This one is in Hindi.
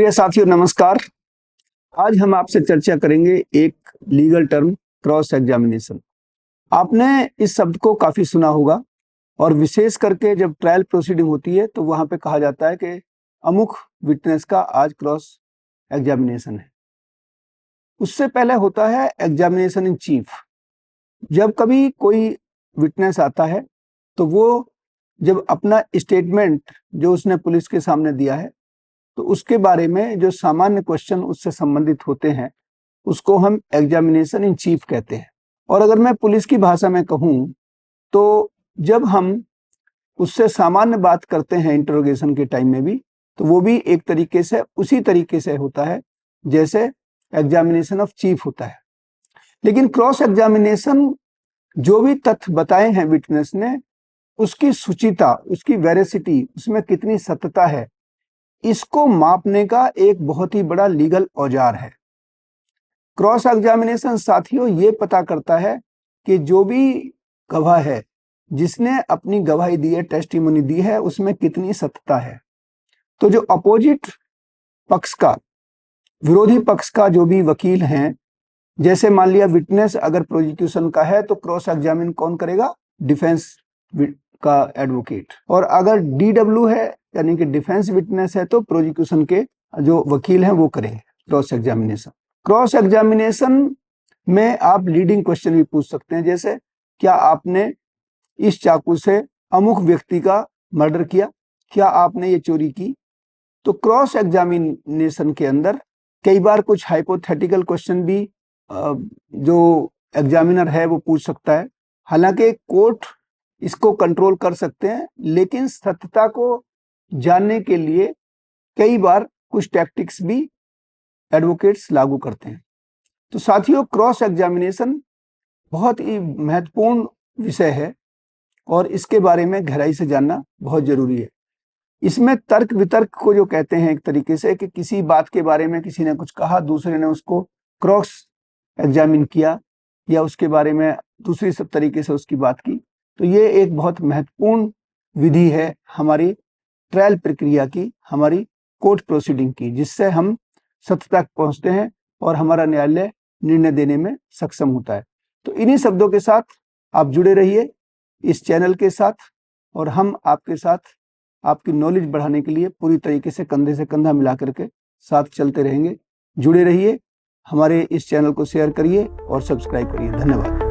प्रिय साथियों नमस्कार। आज हम आपसे चर्चा करेंगे एक लीगल टर्म क्रॉस एग्जामिनेशन। आपने इस शब्द को काफी सुना होगा और विशेष करके जब ट्रायल प्रोसीडिंग होती है तो वहां पे कहा जाता है कि अमुक विटनेस का आज क्रॉस एग्जामिनेशन है। उससे पहले होता है एग्जामिनेशन इन चीफ। जब कभी कोई विटनेस आता है तो वो जब अपना स्टेटमेंट जो उसने पुलिस के सामने दिया है तो उसके बारे में जो सामान्य क्वेश्चन उससे संबंधित होते हैं उसको हम एग्जामिनेशन इन चीफ कहते हैं। और अगर मैं पुलिस की भाषा में कहूं तो जब हम उससे सामान्य बात करते हैं इंटरोगेशन के टाइम में भी तो वो भी एक तरीके से उसी तरीके से होता है जैसे एग्जामिनेशन ऑफ चीफ होता है। लेकिन क्रॉस एग्जामिनेशन जो भी तथ्य बताए हैं विटनेस ने उसकी सुचिता, उसकी वेरिसिटी, उसमें कितनी सत्यता है, इसको मापने का एक बहुत ही बड़ा लीगल औजार है। क्रॉस एग्जामिनेशन साथियों ये पता करता है कि जो भी गवाह है जिसने अपनी गवाही दी है, टेस्टिमोनी दी है, उसमें कितनी सत्यता है। तो जो अपोजिट पक्ष का, विरोधी पक्ष का जो भी वकील हैं, जैसे मान लिया विटनेस अगर प्रोसिक्यूशन का है तो क्रॉस एग्जामिन कौन करेगा? डिफेंस का एडवोकेट। और अगर डीडब्ल्यू है यानी कि डिफेंस विटनेस है तो प्रोसिक्यूशन के जो वकील हैं वो करेंगे क्रॉस एग्जामिनेशन। क्रॉस एग्जामिनेशन में आप लीडिंग क्वेश्चन भी पूछ सकते हैं, जैसे क्या आपने इस चाकू से अमुक व्यक्ति का मर्डर किया, क्या आपने ये चोरी की। तो क्रॉस एग्जामिनेशन के अंदर कई बार कुछ हाइपोथेटिकल क्वेश्चन भी जो एग्जामिनर है वो पूछ सकता है। हालांकि कोर्ट इसको कंट्रोल कर सकते हैं, लेकिन सत्यता को जानने के लिए कई बार कुछ टैक्टिक्स भी एडवोकेट्स लागू करते हैं। तो साथियों क्रॉस एग्जामिनेशन बहुत ही महत्वपूर्ण विषय है और इसके बारे में गहराई से जानना बहुत जरूरी है। इसमें तर्क वितर्क को जो कहते हैं एक तरीके से कि किसी बात के बारे में किसी ने कुछ कहा, दूसरे ने उसको क्रॉस एग्जामिन किया या उसके बारे में दूसरी सब तरीके से उसकी बात की। तो ये एक बहुत महत्वपूर्ण विधि है हमारी ट्रायल प्रक्रिया की, हमारी कोर्ट प्रोसीडिंग की, जिससे हम सत्य तक पहुंचते हैं और हमारा न्यायालय निर्णय देने में सक्षम होता है। तो इन्हीं शब्दों के साथ आप जुड़े रहिए इस चैनल के साथ और हम आपके साथ आपकी नॉलेज बढ़ाने के लिए पूरी तरीके से कंधे से कंधा मिला करके साथ चलते रहेंगे। जुड़े रहिए, हमारे इस चैनल को शेयर करिए और सब्सक्राइब करिए। धन्यवाद।